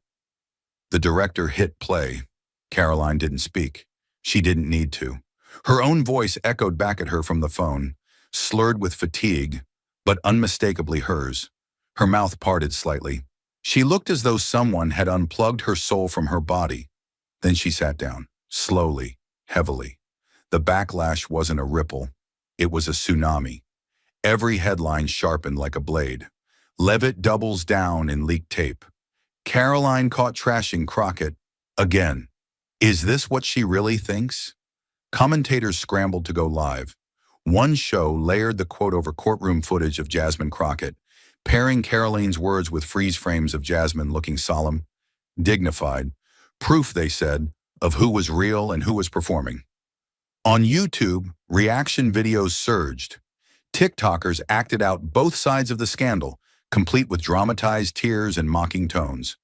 The director hit play. Karoline didn't speak. She didn't need to. Her own voice echoed back at her from the phone, slurred with fatigue, but unmistakably hers. Her mouth parted slightly. She looked as though someone had unplugged her soul from her body. Then she sat down, slowly, heavily. The backlash wasn't a ripple. It was a tsunami. Every headline sharpened like a blade. Leavitt doubles down in leaked tape. Karoline caught trashing Crockett again. Is this what she really thinks? Commentators scrambled to go live. One show layered the quote over courtroom footage of Jasmine Crockett, pairing Karoline's words with freeze frames of Jasmine looking solemn, dignified, proof, they said, of who was real and who was performing. On YouTube, reaction videos surged. TikTokers acted out both sides of the scandal, complete with dramatized tears and mocking tones.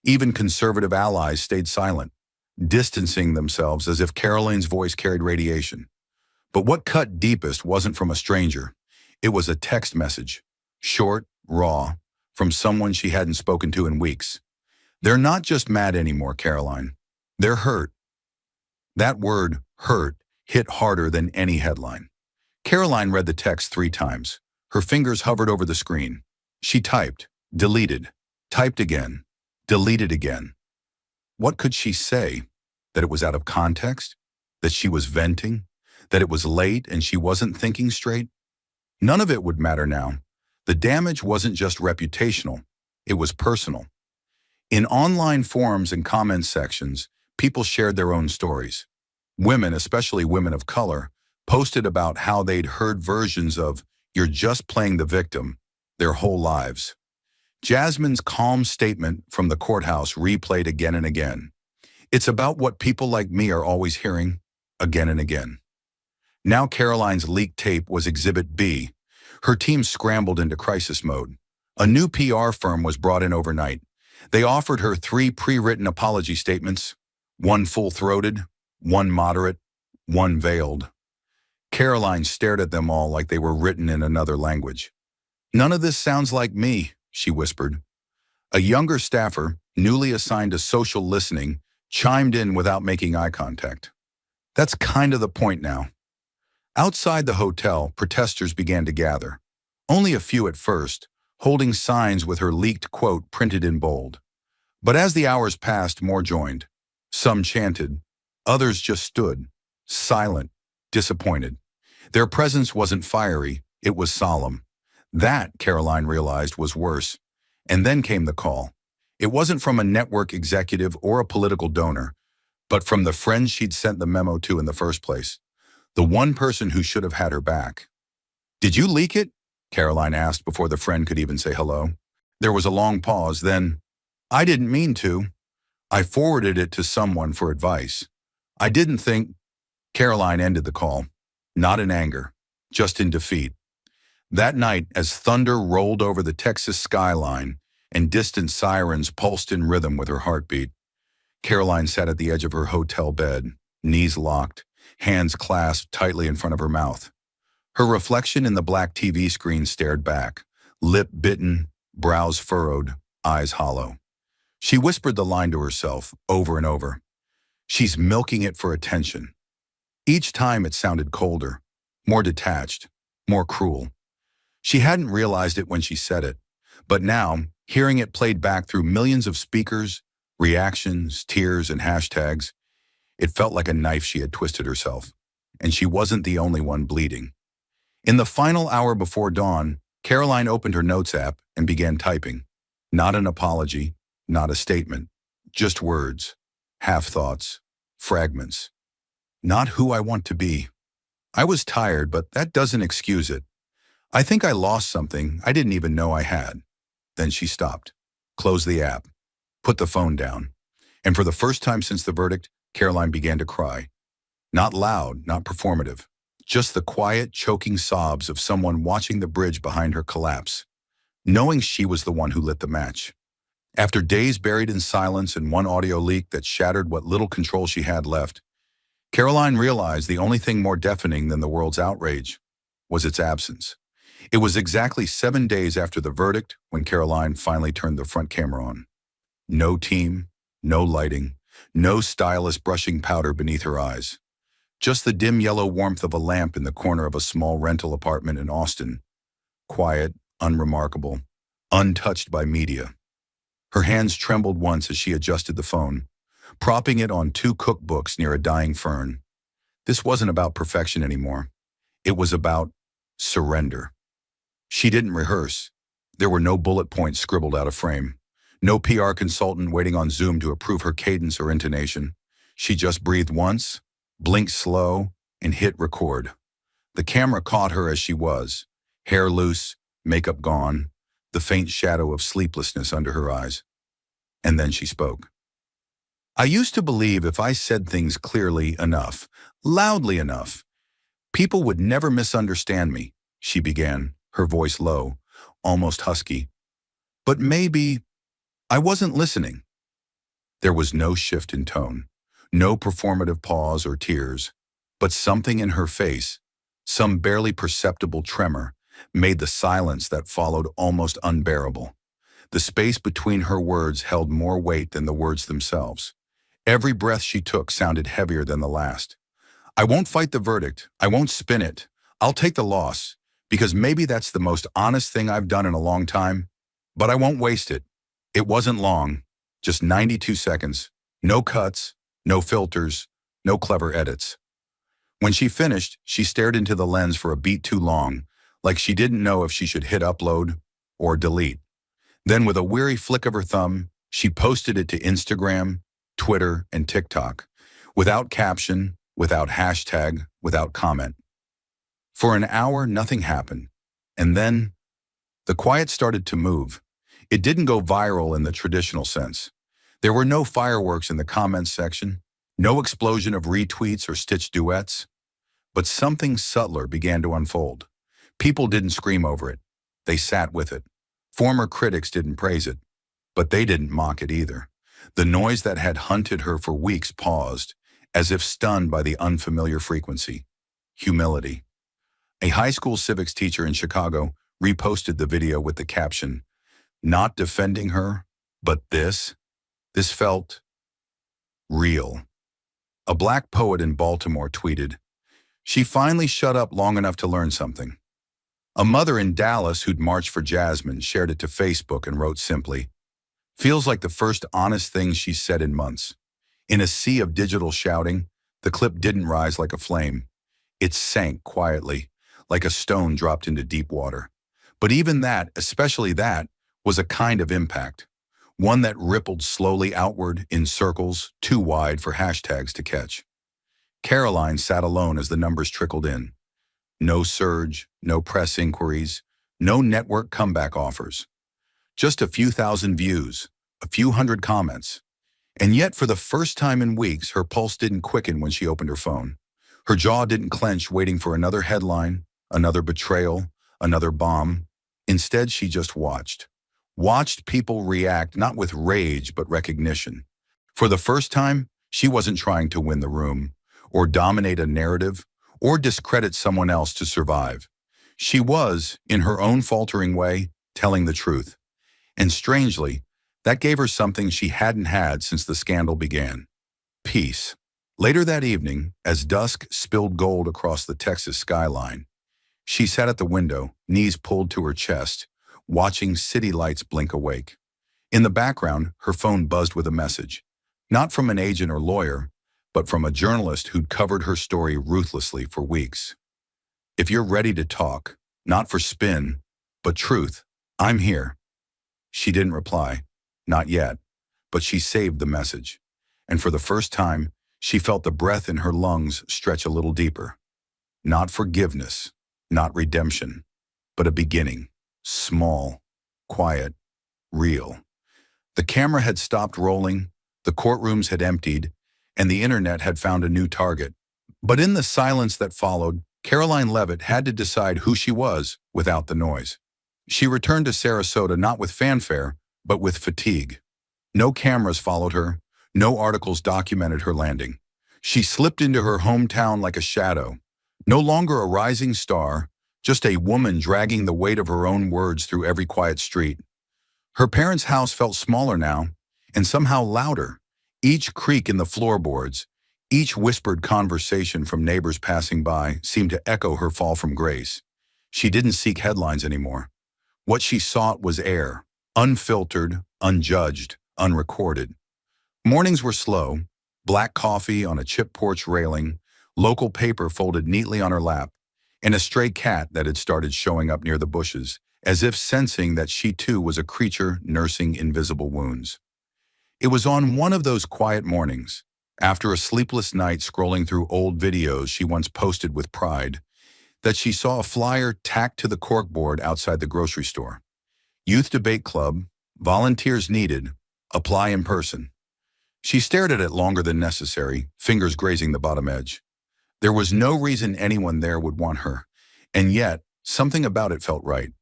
Even conservative allies stayed silent, distancing themselves as if Caroline's voice carried radiation. But what cut deepest wasn't from a stranger. It was a text message, short, raw, from someone she hadn't spoken to in weeks. "They're not just mad anymore, Caroline. They're hurt." That word, hurt, hit harder than any headline. Caroline read the text 3 times. Her fingers hovered over the screen. She typed, deleted, typed again, deleted again. What could she say? That it was out of context? That she was venting? That it was late and she wasn't thinking straight? None of it would matter now. The damage wasn't just reputational, it was personal. In online forums and comment sections, people shared their own stories. Women, especially women of color, posted about how they'd heard versions of "you're just playing the victim" their whole lives. Jasmine's calm statement from the courthouse replayed again and again. "It's about what people like me are always hearing," again and again. Now Caroline's leaked tape was Exhibit B. Her team scrambled into crisis mode. A new PR firm was brought in overnight. They offered her 3 pre-written apology statements, one full-throated, one moderate, one veiled. Caroline stared at them all like they were written in another language. "None of this sounds like me," she whispered. A younger staffer, newly assigned to social listening, chimed in without making eye contact. "That's kind of the point now." Outside the hotel, protesters began to gather. Only a few at first, holding signs with her leaked quote printed in bold. But as the hours passed, more joined. Some chanted. Others just stood, silent, disappointed. Their presence wasn't fiery, it was solemn. That, Caroline realized, was worse. And then came the call. It wasn't from a network executive or a political donor, but from the friend she'd sent the memo to in the first place. The one person who should have had her back. "Did you leak it?" Caroline asked before the friend could even say hello. There was a long pause, then, "I didn't mean to. I forwarded it to someone for advice. I didn't think—" Caroline ended the call, not in anger, just in defeat. That night, as thunder rolled over the Texas skyline and distant sirens pulsed in rhythm with her heartbeat, Caroline sat at the edge of her hotel bed, knees locked, hands clasped tightly in front of her mouth. Her reflection in the black TV screen stared back, lip bitten, brows furrowed, eyes hollow. She whispered the line to herself over and over. She's milking it for attention. Each time it sounded colder, more detached, more cruel. She hadn't realized it when she said it, but now, hearing it played back through millions of speakers, reactions, tears, and hashtags, it felt like a knife she had twisted herself, and she wasn't the only one bleeding. In the final hour before dawn, Caroline opened her notes app and began typing. Not an apology, not a statement, just words, half-thoughts, fragments. "Not who I want to be. I was tired, but that doesn't excuse it. I think I lost something I didn't even know I had." Then she stopped, closed the app, put the phone down, and for the first time since the verdict, Caroline began to cry. Not loud, not performative, just the quiet, choking sobs of someone watching the bridge behind her collapse, knowing she was the one who lit the match. After days buried in silence and one audio leak that shattered what little control she had left, Caroline realized the only thing more deafening than the world's outrage was its absence. It was exactly 7 days after the verdict when Caroline finally turned the front camera on. No team, no lighting, no stylist brushing powder beneath her eyes. Just the dim yellow warmth of a lamp in the corner of a small rental apartment in Austin. Quiet, unremarkable, untouched by media. Her hands trembled once as she adjusted the phone, propping it on 2 cookbooks near a dying fern. This wasn't about perfection anymore. It was about surrender. She didn't rehearse. There were no bullet points scribbled out of frame. No PR consultant waiting on Zoom to approve her cadence or intonation. She just breathed once, blinked slow, and hit record. The camera caught her as she was, hair loose, makeup gone, the faint shadow of sleeplessness under her eyes. And then she spoke. "I used to believe if I said things clearly enough, loudly enough, people would never misunderstand me," she began, her voice low, almost husky. "But maybe I wasn't listening." There was no shift in tone, No performative pause or tears, but something in her face, some barely perceptible tremor, made the silence that followed almost unbearable. The space between her words held more weight than the words themselves. Every breath she took sounded heavier than the last. I won't fight the verdict. I won't spin it. I'll take the loss, because maybe that's the most honest thing I've done in a long time. But I won't waste it. It wasn't long, just 92 seconds. No cuts, no filters, no clever edits. When she finished, she stared into the lens for a beat too long, like she didn't know if she should hit upload or delete. Then with a weary flick of her thumb, she posted it to Instagram, Twitter, and TikTok, without caption, without hashtag, without comment. For an hour, nothing happened. And then, the quiet started to move. It didn't go viral in the traditional sense. There were no fireworks in the comments section, no explosion of retweets or stitched duets. But something subtler began to unfold. People didn't scream over it. They sat with it. Former critics didn't praise it, but they didn't mock it either. The noise that had hunted her for weeks paused, as if stunned by the unfamiliar frequency. Humility. A high school civics teacher in Chicago reposted the video with the caption, "Not defending her, but this felt real." A black poet in Baltimore tweeted, "She finally shut up long enough to learn something." A mother in Dallas who'd marched for Jasmine shared it to Facebook and wrote simply, "Feels like the first honest thing she's said in months." In a sea of digital shouting, the clip didn't rise like a flame. It sank quietly, like a stone dropped into deep water. But even that, especially that, was a kind of impact. One that rippled slowly outward in circles too wide for hashtags to catch. Karoline sat alone as the numbers trickled in. No surge, no press inquiries, no network comeback offers. Just a few thousand views, a few hundred comments. And yet, for the first time in weeks, her pulse didn't quicken when she opened her phone. Her jaw didn't clench waiting for another headline, another betrayal, another bomb. Instead, she just watched. Watched people react not with rage, but recognition. For the first time, she wasn't trying to win the room, or dominate a narrative, or discredit someone else to survive. She was, in her own faltering way, telling the truth. And strangely, that gave her something she hadn't had since the scandal began. Peace. Later that evening, as dusk spilled gold across the Texas skyline, she sat at the window, knees pulled to her chest, watching city lights blink awake. In the background, her phone buzzed with a message. Not from an agent or lawyer, but from a journalist who'd covered her story ruthlessly for weeks. "If you're ready to talk, not for spin, but truth, I'm here." She didn't reply. Not yet. But she saved the message. And for the first time, she felt the breath in her lungs stretch a little deeper. Not forgiveness, not redemption, but a beginning. Small, quiet, real. The camera had stopped rolling, the courtrooms had emptied, and the internet had found a new target. But in the silence that followed, Karoline Leavitt had to decide who she was without the noise. She returned to Sarasota not with fanfare, but with fatigue. No cameras followed her, no articles documented her landing. She slipped into her hometown like a shadow, no longer a rising star, just a woman dragging the weight of her own words through every quiet street. Her parents' house felt smaller now, and somehow louder. Each creak in the floorboards, each whispered conversation from neighbors passing by seemed to echo her fall from grace. She didn't seek headlines anymore. What she sought was air, unfiltered, unjudged, unrecorded. Mornings were slow, black coffee on a chip porch railing, local paper folded neatly on her lap, and a stray cat that had started showing up near the bushes, as if sensing that she too was a creature nursing invisible wounds. It was on one of those quiet mornings, after a sleepless night scrolling through old videos she once posted with pride, that she saw a flyer tacked to the corkboard outside the grocery store. Youth Debate Club, volunteers needed, apply in person. She stared at it longer than necessary, fingers grazing the bottom edge. There was no reason anyone there would want her, and yet something about it felt right.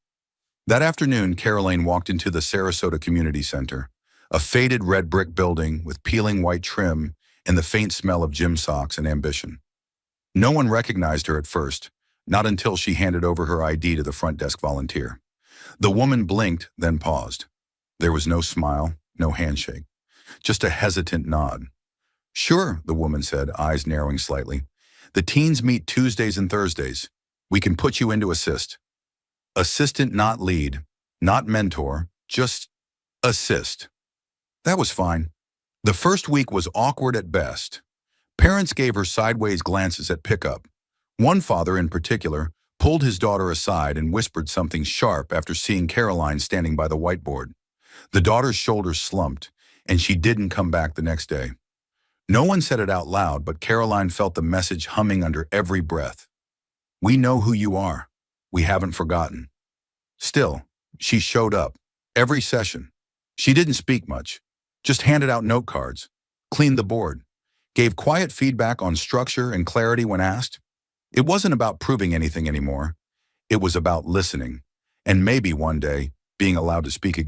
That afternoon, Karoline walked into the Sarasota Community Center, a faded red brick building with peeling white trim and the faint smell of gym socks and ambition. No one recognized her at first, not until she handed over her ID to the front desk volunteer. The woman blinked, then paused. There was no smile, no handshake, just a hesitant nod. "Sure," the woman said, eyes narrowing slightly. "The teens meet Tuesdays and Thursdays. We can put you into assist." Assistant, not lead, not mentor, just assist. That was fine. The first week was awkward at best. Parents gave her sideways glances at pickup. One father in particular pulled his daughter aside and whispered something sharp after seeing Karoline standing by the whiteboard. The daughter's shoulders slumped, and she didn't come back the next day. No one said it out loud, but Karoline felt the message humming under every breath. "We know who you are. We haven't forgotten." Still, she showed up, every session. She didn't speak much, just handed out note cards, cleaned the board, gave quiet feedback on structure and clarity when asked. It wasn't about proving anything anymore. It was about listening, and maybe one day being allowed to speak again.